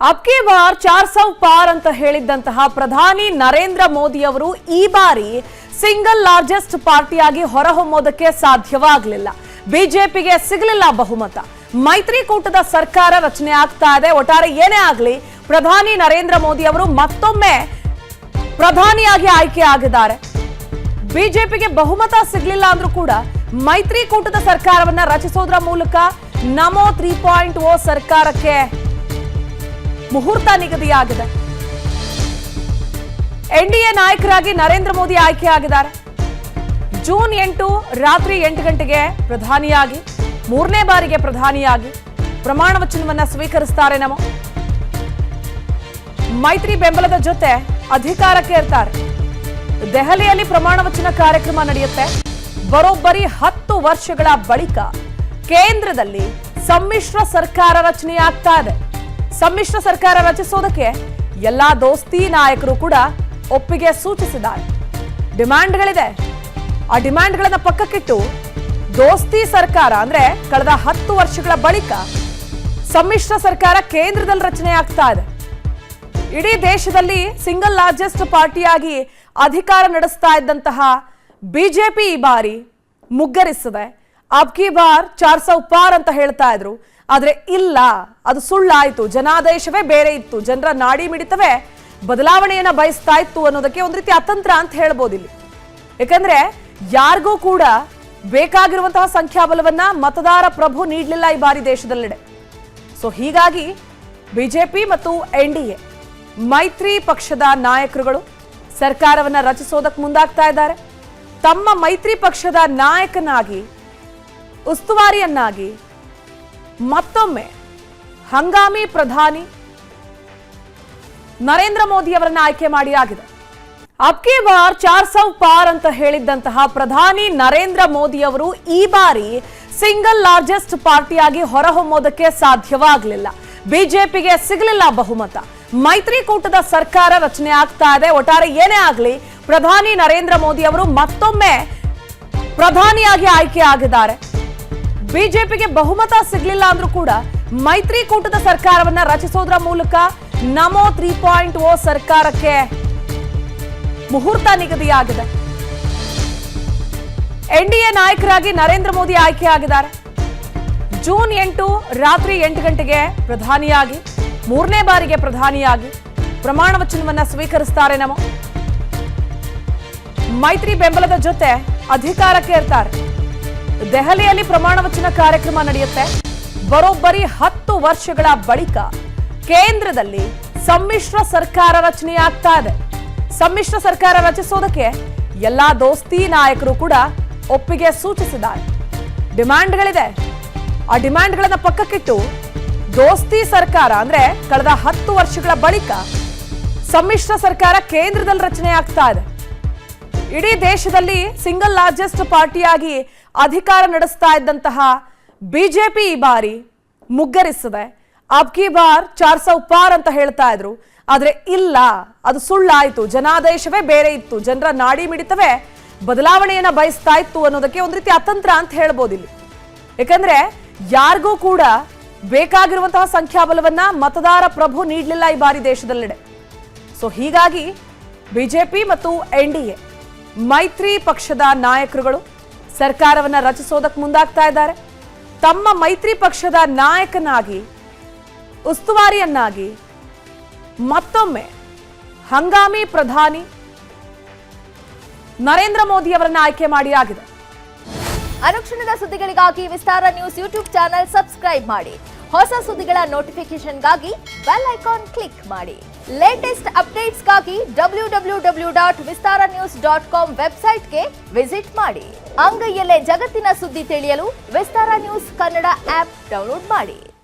ಅಬ್ಕಿ bar 400 ಪಾರ್ ಅಂತ ಹೇಳಿದ್ದಂತಹ ಪ್ರಧಾನಿ ನರೇಂದ್ರ ಮೋದಿ ಅವರು ಈ ಬಾರಿ ಸಿಂಗಲ್ ಲಾರ್ಜೆಸ್ಟ್ ಪಾರ್ಟಿಯಾಗಿ ಹೊರಹೊಮ್ಮೋದಕ್ಕೆ ಸಾಧ್ಯವಾಗಲಿಲ್ಲ. ಬಿಜೆಪಿಗೆ ಸಿಗಲಿಲ್ಲ ಬಹುಮತ. ಮೈತ್ರಿಕೂಟದ ಸರ್ಕಾರ ರಚನೆ ಆಗ್ತಾ ಇದೆ. ಒಟ್ಟಾರೆ ಏನೇ ಆಗಲಿ ಪ್ರಧಾನಿ ನರೇಂದ್ರ ಮೋದಿ ಅವರು ಮತ್ತೊಮ್ಮೆ ಪ್ರಧಾನಿಯಾಗಿ ಆಯ್ಕೆ ಆಗಿದ್ದಾರೆ. ಬಿಜೆಪಿಗೆ ಬಹುಮತ ಸಿಗಲಿಲ್ಲ ಅಂದ್ರೂ ಕೂಡ ಮೈತ್ರಿಕೂಟದ ಸರ್ಕಾರವನ್ನ ರಚಿಸೋದ್ರ ಮೂಲಕ ನಮೋ 3.0 ಸರ್ಕಾರಕ್ಕೆ ಮುಹೂರ್ತ ನಿಗದಿಯಾಗಿದೆ. ಎನ್ಡಿಎ ನಾಯಕರಾಗಿ ನರೇಂದ್ರ ಮೋದಿ ಆಯ್ಕೆ ಆಗಿದ್ದಾರೆ. ಜೂನ್ 8 ರಾತ್ರಿ 8 ಗಂಟೆಗೆ ಪ್ರಧಾನಿಯಾಗಿ ಮೂರನೇ ಬಾರಿಗೆ ಪ್ರಧಾನಿಯಾಗಿ ಪ್ರಮಾಣ ವಚನವನ್ನ ಸ್ವೀಕರಿಸುತ್ತಾರೆ. ನಮೋ ಮೈತ್ರಿ ಬೆಂಬಲದ ಜೊತೆ ಅಧಿಕಾರಕ್ಕೆ ಇರ್ತಾರೆ. ದೆಹಲಿಯಲ್ಲಿ ಪ್ರಮಾಣ ವಚನ ಕಾರ್ಯಕ್ರಮ ನಡೆಯುತ್ತೆ. ಬರೋಬ್ಬರಿ 10 ವರ್ಷಗಳ ಬಳಿಕ ಕೇಂದ್ರದಲ್ಲಿ ಸಮ್ಮಿಶ್ರ ಸರ್ಕಾರ ರಚನೆಯಾಗ್ತಾ ಇದೆ. ಸಮ್ಮಿಶ್ರ ಸರ್ಕಾರ ರಚಿಸೋದಕ್ಕೆ ಎಲ್ಲಾ ದೋಸ್ತಿ ನಾಯಕರು ಕೂಡ ಒಪ್ಪಿಗೆ ಸೂಚಿಸಿದ್ದಾರೆ. ಡಿಮ್ಯಾಂಡ್ಗಳಿದೆ. ಆ ಡಿಮ್ಯಾಂಡ್ಗಳನ್ನ ಪಕ್ಕಕ್ಕಿಟ್ಟು ದೋಸ್ತಿ ಸರ್ಕಾರ ಅಂದ್ರೆ ಕಳೆದ 10 ವರ್ಷಗಳ ಬಳಿಕ ಸಮ್ಮಿಶ್ರ ಸರ್ಕಾರ ಕೇಂದ್ರದಲ್ಲಿ ರಚನೆ ಆಗ್ತಾ ಇದೆ. ಇಡೀ ದೇಶದಲ್ಲಿ ಸಿಂಗಲ್ ಲಾರ್ಜೆಸ್ಟ್ ಪಾರ್ಟಿಯಾಗಿ ಅಧಿಕಾರ ನಡೆಸ್ತಾ ಇದ್ದಂತಹ ಬಿಜೆಪಿ ಈ ಬಾರಿ ಮುಗ್ಗರಿಸಿದೆ. ಅಬ್ಕಿ ಬಾರ್ 400 ಪಾರ್ ಅಂತ ಹೇಳ್ತಾ ಇದ್ರು. ಆದ್ರೆ ಇಲ್ಲ, ಅದು ಸುಳ್ಳಾಯ್ತು. ಜನಾದೇಶವೇ ಬೇರೆ ಇತ್ತು. ಜನರ ನಾಡಿ ಮಿಡಿತವೇ ಬದಲಾವಣೆಯನ್ನ ಬಯಸ್ತಾ ಇತ್ತು ಅನ್ನೋದಕ್ಕೆ ಒಂದು ರೀತಿ ಅತಂತ್ರ ಅಂತ ಹೇಳ್ಬೋದು ಇಲ್ಲಿ. ಯಾಕಂದ್ರೆ ಯಾರಿಗೂ ಕೂಡ ಬೇಕಾಗಿರುವಂತಹ ಸಂಖ್ಯಾಬಲವನ್ನ ಮತದಾರ ಪ್ರಭು ನೀಡಲಿಲ್ಲ ಈ ಬಾರಿ ದೇಶದೆಲ್ಲೆಡೆ. ಸೊ ಹೀಗಾಗಿ ಬಿಜೆಪಿ ಮತ್ತು ಎನ್ಡಿಎ ಮೈತ್ರಿ ಪಕ್ಷದ ನಾಯಕರುಗಳು ಸರ್ಕಾರವನ್ನ ರಚಿಸೋದಕ್ಕೆ ಮುಂದಾಗ್ತಾ ಇದ್ದಾರೆ. ತಮ್ಮ ಮೈತ್ರಿ ಪಕ್ಷದ ನಾಯಕನಾಗಿ ಉಸ್ತುವಾರಿಯನ್ನಾಗಿ ಮತ್ತೊಮ್ಮೆ ಹಂಗಾಮಿ ಪ್ರಧಾನಿ ನರೇಂದ್ರ ಮೋದಿ ಅವರನ್ನ ಆಯ್ಕೆ ಮಾಡಿ ಆಗಿದೆ. ಅಬ್ಕಿ ಬಾರ್ 400 ಪಾರ್ ಅಂತ ಹೇಳಿದ್ದಂತಹ ಪ್ರಧಾನಿ ನರೇಂದ್ರ ಮೋದಿ ಅವರು ಈ ಬಾರಿ ಸಿಂಗಲ್ ಲಾರ್ಜೆಸ್ಟ್ ಪಾರ್ಟಿಯಾಗಿ ಹೊರಹೊಮ್ಮೋದಕ್ಕೆ ಸಾಧ್ಯವಾಗಲಿಲ್ಲ. ಬಿಜೆಪಿಗೆ ಸಿಗಲಿಲ್ಲ ಬಹುಮತ. ಮೈತ್ರಿಕೂಟದ ಸರ್ಕಾರ ರಚನೆ ಆಗ್ತಾ ಇದೆ. ಒಟ್ಟಾರೆ ಏನೇ ಆಗಲಿ ಪ್ರಧಾನಿ ನರೇಂದ್ರ ಮೋದಿ ಅವರು ಮತ್ತೊಮ್ಮೆ ಪ್ರಧಾನಿಯಾಗಿ ಆಯ್ಕೆ ಆಗಿದ್ದಾರೆ. ಬಿಜೆಪಿಗೆ ಬಹುಮತ ಸಿಗಲಿಲ್ಲ ಅಂದ್ರೂ ಕೂಡ ಮೈತ್ರಿಕೂಟದ ಸರ್ಕಾರವನ್ನ ರಚಿಸೋದ್ರ ಮೂಲಕ ನಮೋ 3.0 ಸರ್ಕಾರಕ್ಕೆ ಮುಹೂರ್ತ ನಿಗದಿಯಾಗಿದೆ. ಎನ್ಡಿಎ ನಾಯಕರಾಗಿ ನರೇಂದ್ರ ಮೋದಿ ಆಯ್ಕೆ ಆಗಿದ್ದಾರೆ. ಜೂನ್ 8 ರಾತ್ರಿ 8 ಗಂಟೆಗೆ ಪ್ರಧಾನಿಯಾಗಿ ಮೂರನೇ ಬಾರಿಗೆ ಪ್ರಧಾನಿಯಾಗಿ ಪ್ರಮಾಣ ವಚನವನ್ನ ಸ್ವೀಕರಿಸುತ್ತಾರೆ. ನಮೋ ಮೈತ್ರಿ ಬೆಂಬಲದ ಜೊತೆ ಅಧಿಕಾರಕ್ಕೆ ಇರ್ತಾರೆ. ದೆಹಲಿಯಲ್ಲಿ ಪ್ರಮಾಣ ವಚನ ಕಾರ್ಯಕ್ರಮ ನಡೆಯುತ್ತೆ. ಬರೋಬ್ಬರಿ 10 ವರ್ಷಗಳ ಬಳಿಕ ಕೇಂದ್ರದಲ್ಲಿ ಸಮ್ಮಿಶ್ರ ಸರ್ಕಾರ ರಚನೆಯಾಗ್ತಾ ಇದೆ. ಸಮ್ಮಿಶ್ರ ಸರ್ಕಾರ ರಚಿಸೋದಕ್ಕೆ ಎಲ್ಲಾ ದೋಸ್ತಿ ನಾಯಕರು ಕೂಡ ಒಪ್ಪಿಗೆ ಸೂಚಿಸಿದ್ದಾರೆ. ಡಿಮ್ಯಾಂಡ್ಗಳಿದೆ. ಆ ಡಿಮ್ಯಾಂಡ್ಗಳನ್ನ ಪಕ್ಕಕ್ಕಿಟ್ಟು ದೋಸ್ತಿ ಸರ್ಕಾರ ಅಂದ್ರೆ ಕಳೆದ 10 ವರ್ಷಗಳ ಬಳಿಕ ಸಮ್ಮಿಶ್ರ ಸರ್ಕಾರ ಕೇಂದ್ರದಲ್ಲಿ ರಚನೆ ಆಗ್ತಾ ಇದೆ. ಇಡೀ ದೇಶದಲ್ಲಿ ಸಿಂಗಲ್ ಲಾರ್ಜೆಸ್ಟ್ ಪಾರ್ಟಿಯಾಗಿ ಅಧಿಕಾರ ನಡೆಸ್ತಾ ಇದ್ದಂತಹ ಬಿಜೆಪಿ ಈ ಬಾರಿ ಮುಗ್ಗರಿಸಿದೆ. ಅಬ್ಕಿ ಬಾರ್ 400 ಪಾರ್ ಅಂತ ಹೇಳ್ತಾ ಇದ್ರು. ಆದ್ರೆ ಇಲ್ಲ, ಅದು ಸುಳ್ಳಾಯ್ತು. ಜನಾದೇಶವೇ ಬೇರೆ ಇತ್ತು. ಜನರ ನಾಡಿ ಮಿಡಿತವೇ ಬದಲಾವಣೆಯನ್ನ ಬಯಸ್ತಾ ಇತ್ತು ಅನ್ನೋದಕ್ಕೆ ಒಂದು ರೀತಿ ಅತಂತ್ರ ಅಂತ ಹೇಳ್ಬೋದು ಇಲ್ಲಿ. ಯಾಕಂದ್ರೆ ಯಾರಿಗೂ ಕೂಡ ಬೇಕಾಗಿರುವಂತಹ ಸಂಖ್ಯಾಬಲವನ್ನ ಮತದಾರ ಪ್ರಭು ನೀಡಲಿಲ್ಲ ಈ ಬಾರಿ ದೇಶದೆಲ್ಲೆಡೆ. ಸೊ ಹೀಗಾಗಿ ಬಿಜೆಪಿ ಮತ್ತು ಎನ್ಡಿಎ ಮೈತ್ರಿ ಪಕ್ಷದ ನಾಯಕರುಗಳು ಸರ್ಕಾರವನ್ನ ರಚಿಸೋದಕ್ಕೆ ಮುಂದಾಗ್ತಾ ಇದ್ದಾರೆ. ತಮ್ಮ ಮೈತ್ರಿ ಪಕ್ಷದ ನಾಯಕನಾಗಿ ಉಸ್ತುವಾರಿಯನ್ನಾಗಿ ಮತ್ತೊಮ್ಮೆ ಹಂಗಾಮಿ ಪ್ರಧಾನಿ ನರೇಂದ್ರ ಮೋದಿ ಅವರನ್ನ ಆಯ್ಕೆ ಮಾಡಿ ಆಗಿದೆ. ಅನುಕ್ಷಣದ ಸುದ್ದಿಗಳಿಗಾಗಿ ವಿಸ್ತಾರ ನ್ಯೂಸ್ ಯೂಟ್ಯೂಬ್ ಚಾನೆಲ್ ಸಬ್ಸ್ಕ್ರೈಬ್ ಮಾಡಿ. ಹೊಸ ಸುದ್ದಿಗಳ ನೋಟಿಫಿಕೇಶನ್ಗಾಗಿ ಬೆಲ್ ಐಕಾನ್ ಕ್ಲಿಕ್ ಮಾಡಿ. ಲೇಟೆಸ್ಟ್ ಅಪ್ಡೇಟ್ಸ್ಗಾಗಿ www.vistaranews.com ವೆಬ್ಸೈಟ್ಗೆ ವಿಸಿಟ್ ಮಾಡಿ. ಅಂಗೈಯಲ್ಲೇ ಜಗತ್ತಿನ ಸುದ್ದಿ ತಿಳಿಯಲು ವಿಸ್ತಾರ ನ್ಯೂಸ್ ಕನ್ನಡ ಆಪ್ ಡೌನ್ಲೋಡ್ ಮಾಡಿ.